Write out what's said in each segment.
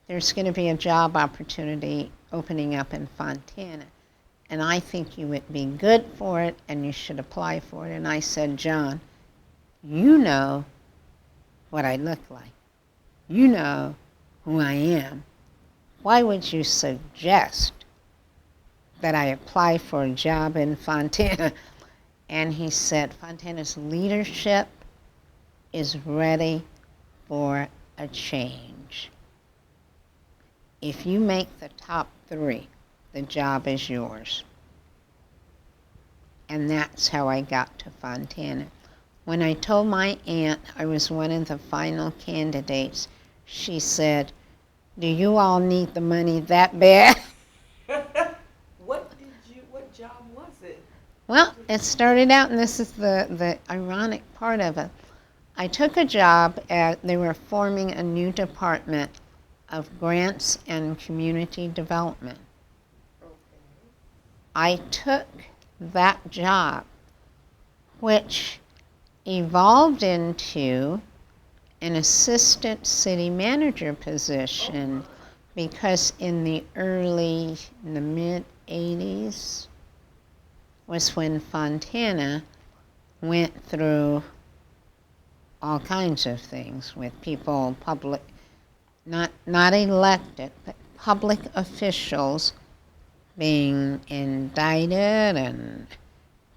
there's going to be a job opportunity opening up in Fontana, and I think you would be good for it and you should apply for it. And I said, John, you know what I look like. You know who I am. Why would you suggest that I apply for a job in Fontana? And he said, Fontana's leadership is ready for a change. If you make the top 3, the job is yours. And that's how I got to Fontana. When I told my aunt I was one of the final candidates, she said, do you all need the money that bad? What job was it? Well, it started out, and this is the ironic part of it. I took a job they were forming a new department of grants and community development. Okay. I took that job, which evolved into an assistant city manager position, because in the mid 80s was when Fontana went through all kinds of things with people, not elected, but public officials being indicted and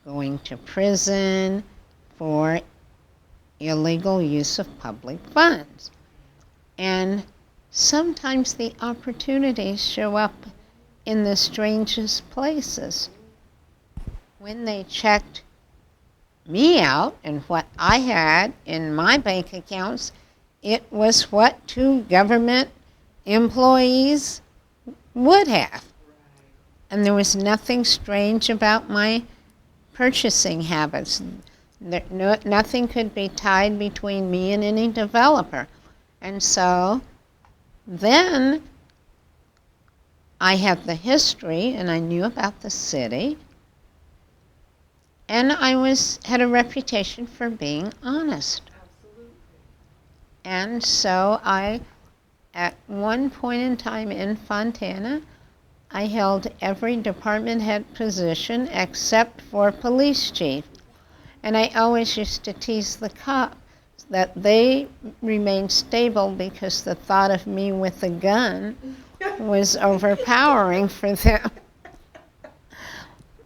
going to prison for illegal use of public funds. And sometimes the opportunities show up in the strangest places. When they checked me out and what I had in my bank accounts, it was what 2 government employees would have. And there was nothing strange about my purchasing habits. Nothing could be tied between me and any developer. And so then I had the history and I knew about the city, and I had a reputation for being honest. Absolutely. And so at one point in time in Fontana, I held every department head position except for police chief. And I always used to tease the cops that they remained stable because the thought of me with a gun was overpowering for them.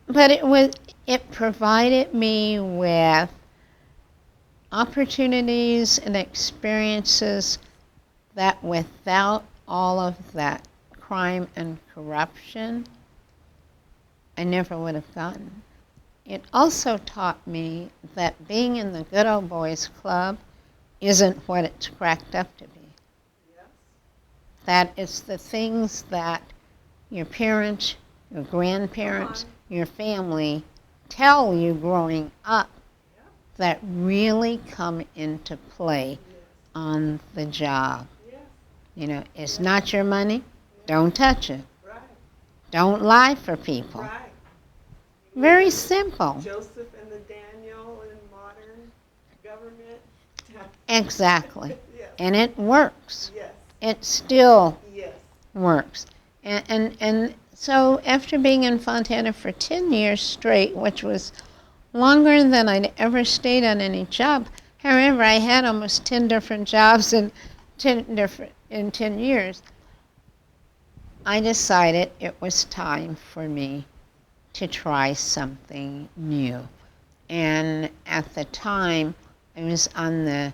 But it provided me with opportunities and experiences that without all of that crime and corruption, I never would have gotten. It also taught me that being in the good old boys club isn't what it's cracked up to be. Yes. That it's the things that your parents, your grandparents, your family tell you growing up that really come into play on the job. Yes. You know, it's not your money, don't touch it. Right. Don't lie for people. Right. Very simple. Joseph and the Daniel in modern government. Exactly. Yes. And it works. Yes. It still Yes. works. And so after being in Fontana for 10 years straight, which was longer than I'd ever stayed on any job. However, I had almost 10 different jobs in 10 years. I decided it was time for me to try something new. And at the time, I was on the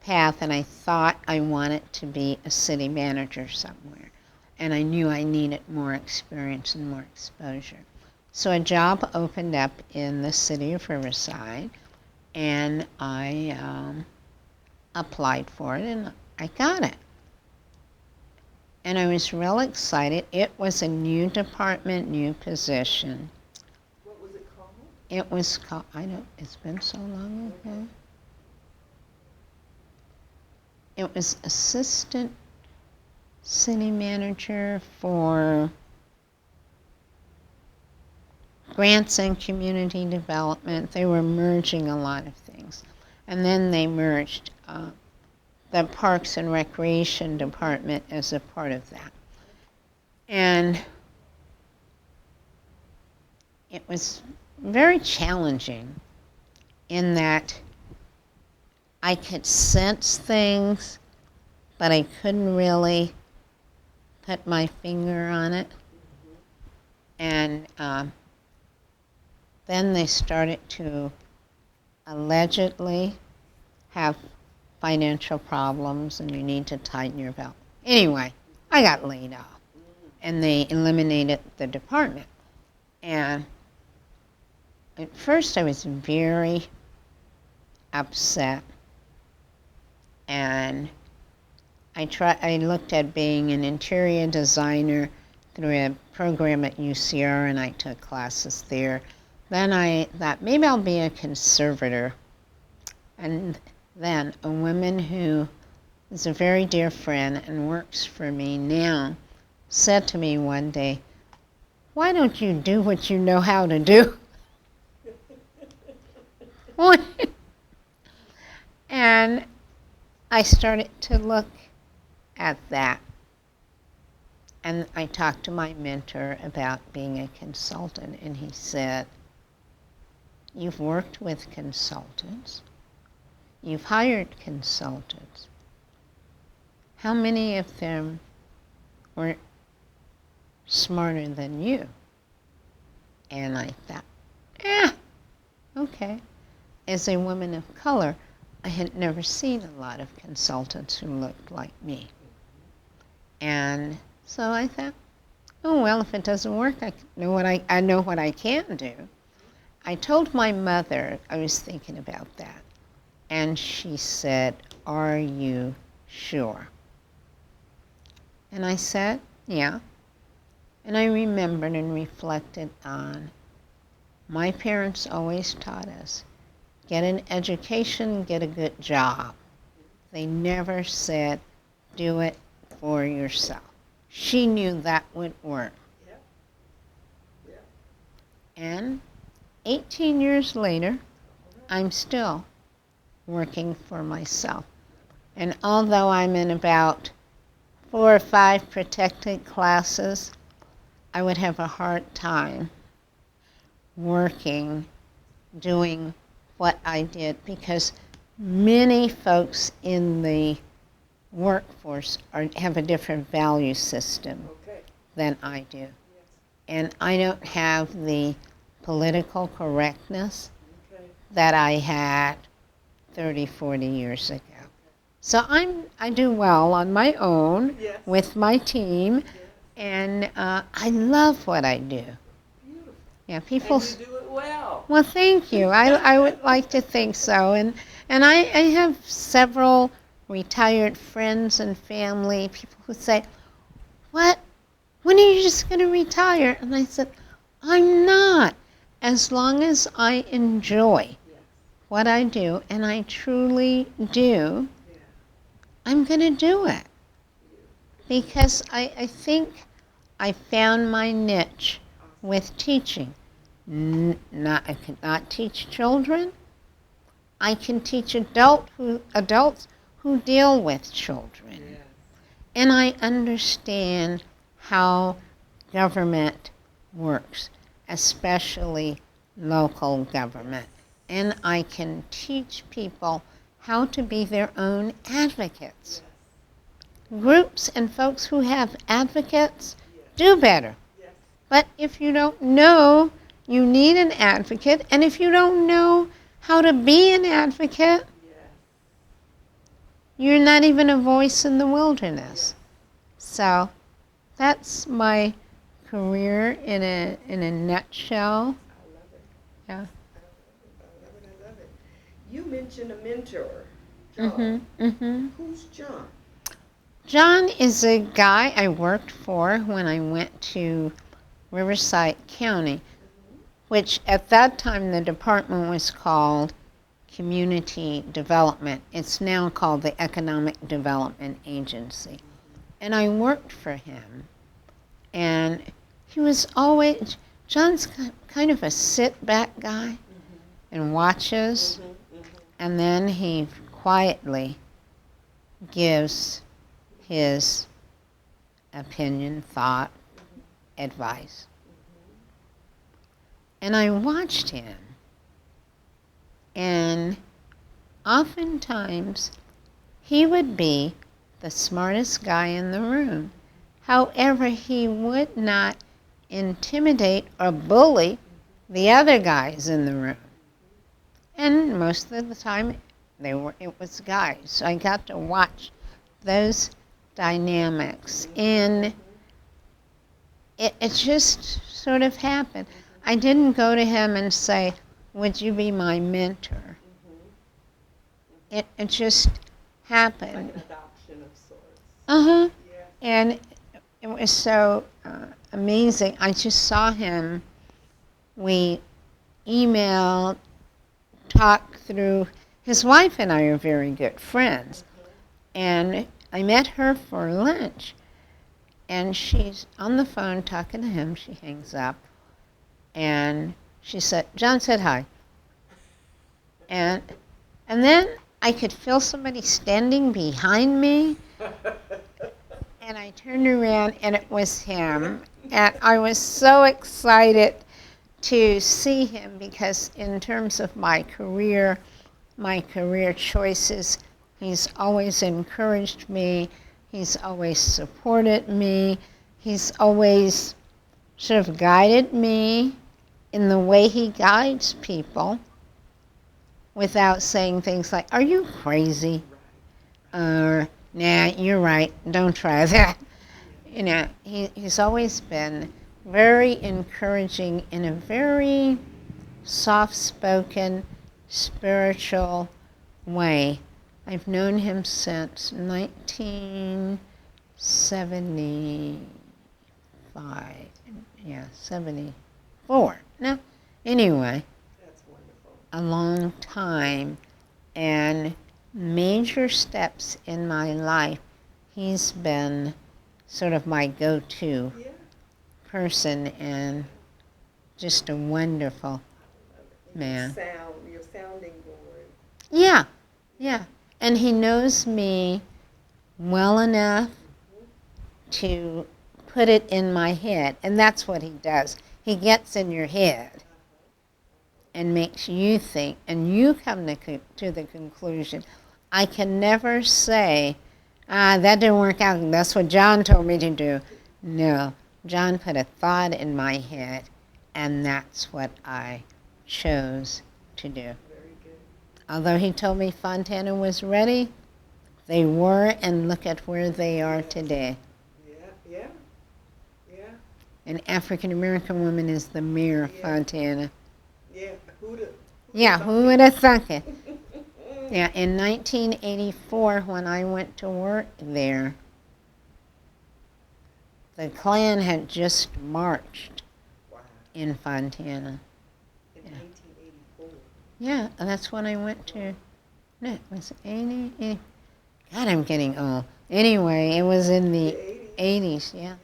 path and I thought I wanted to be a city manager somewhere. And I knew I needed more experience and more exposure. So a job opened up in the city of Riverside, and I applied for it, and I got it. And I was real excited. It was a new department, new position. What was it called? It was called, it's been so long ago. It was assistant city manager for grants and community development. They were merging a lot of things. And then they merged the Parks and Recreation Department as a part of that. And it was very challenging in that I could sense things, but I couldn't really put my finger on it. And then they started to allegedly have financial problems and you need to tighten your belt. Anyway, I got laid off and they eliminated the department. And at first I was very upset, and I looked at being an interior designer through a program at UCR, and I took classes there. Then I thought maybe I'll be a conservator. And then a woman who is a very dear friend and works for me now said to me one day, "Why don't you do what you know how to do?" And I started to look at that. And I talked to my mentor about being a consultant, and he said, "You've worked with consultants. You've hired consultants. How many of them were smarter than you?" And I thought, okay. As a woman of color, I had never seen a lot of consultants who looked like me. And so I thought, oh, well, if it doesn't work, I know what I can do. I told my mother I was thinking about that. And she said, "Are you sure?" And I said, yeah. And I remembered and reflected on my parents always taught us, get an education, get a good job. They never said, do it for yourself. She knew that would work. Yep. Yep. And 18 years later, I'm still working for myself. And although I'm in about 4 or 5 protected classes, I would have a hard time working, doing what I did, because many folks in the workforce have a different value system than I do. Yes. And I don't have the political correctness Okay. that I had 30, 40 years ago. So I do well on my own Yes. with my team, Yes. and I love what I do. Beautiful. Yeah, people. And you do it well. Well, thank you. I would like to think so. And I have several retired friends and family, people who say, "What? When are you just going to retire?" And I said, "I'm not. As long as I enjoy Yes. what I do, and I truly do, Yes. I'm going to do it." Because I think I found my niche with teaching. I cannot teach children. I can teach adults who deal with children. Yes. And I understand how government works, especially local government. And I can teach people how to be their own advocates. Groups and folks who have advocates do better. Yes. But if you don't know you need an advocate, and if you don't know how to be an advocate, Yes. you're not even a voice in the wilderness. So that's my career in a nutshell. I love it. Yeah. I love it. I love it. You mentioned a mentor, John. Mm-hmm. Mm-hmm. Who's John? John is a guy I worked for when I went to Riverside County, which at that time the department was called Community Development. It's now called the Economic Development Agency. And I worked for him. And he was always, John's kind of a sit-back guy and watches, and then he quietly gives his opinion, thought, advice. And I watched him, and oftentimes he would be the smartest guy in the room. However, he would not intimidate or bully the other guys in the room. And most of the time, it was guys. So I got to watch those dynamics. And it just sort of happened. I didn't go to him and say, would you be my mentor? It just happened. Like an adoption of sorts. Uh-huh. Yeah. And it was so amazing. I just saw him. We emailed, talked through. His wife and I are very good friends. And I met her for lunch. And she's on the phone talking to him. She hangs up. And she said, John said hi. And then I could feel somebody standing behind me. And I turned around, and it was him. And I was so excited to see him because in terms of my career choices, he's always encouraged me. He's always supported me. He's always sort of guided me in the way he guides people without saying things like, are you crazy? Or, nah, you're right, don't try that. You know, he's always been very encouraging in a very soft-spoken, spiritual way. I've known him since 1975. Yeah, 74. No, anyway, That's wonderful. a long time. And major steps in my life, he's been sort of my go-to Yeah. person and just a wonderful man. Your sounding board. Yeah, yeah. And he knows me well enough to put it in my head. And that's what he does. He gets in your head and makes you think, and you come to the conclusion. I can never say, that didn't work out, that's what John told me to do. No, John put a thought in my head, and that's what I chose to do. Very good. Although he told me Fontana was ready, they were, and look at where they are today. Yeah. An African American woman is the mayor of Yeah. Fontana. Yeah. Who would have thunk it? Yeah, in 1984, when I went to work there, the Klan had just marched Wow. in Fontana. In 1984. Yeah, that's when I went to, no, it was 80. God, I'm getting old. Anyway, it was in the 80s, yeah.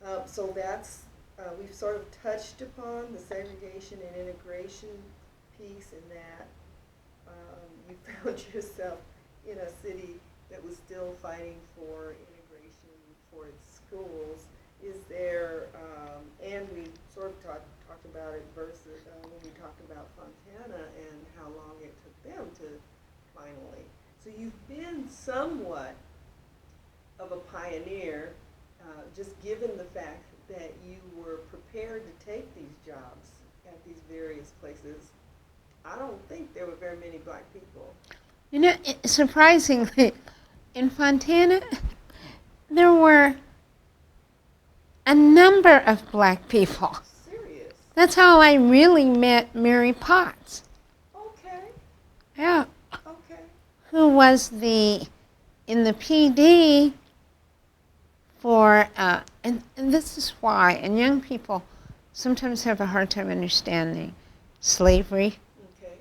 Wow. So that's, we've sort of touched upon the segregation and integration piece in that you found yourself in a city that was still fighting for integration for its schools. Is there, and we sort of talked about it versus when we talked about Fontana and how long it took them to finally. So you've been somewhat of a pioneer, just given the fact that you were prepared to take these jobs at these various places. I don't think there were very many black people. You know, surprisingly, in Fontana, there were a number of black people. Serious? That's how I really met Mary Potts. Okay, Yeah. okay. Who was in the PD for, and this is why, and young people sometimes have a hard time understanding slavery. Okay.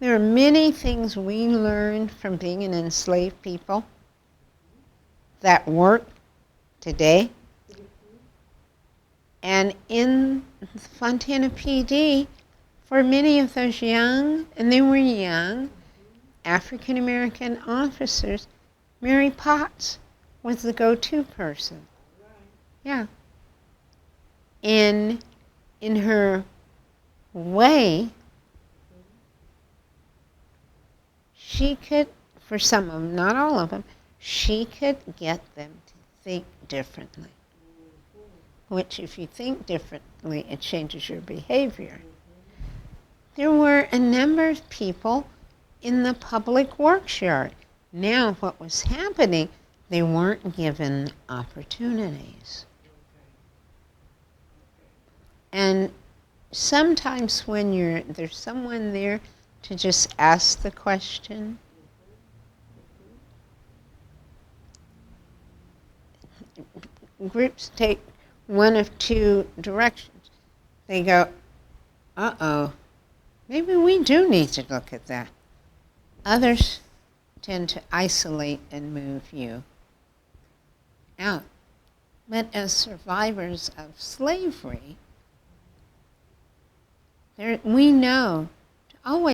There are many things we learned from being an enslaved people that work today. And in Fontana PD, for many of those young, and they were young, African American officers, Mary Potts was the go-to person. Yeah. In her way, she could, for some of them, not all of them, she could get them to think differently. Which, if you think differently, it changes your behavior. There were a number of people in the public works yard. Now, what was happening, they weren't given opportunities. And sometimes when there's someone there to just ask the question, groups take one of two directions. They go, uh-oh, maybe we do need to look at that. Others tend to isolate and move you out. But as survivors of slavery, we know to always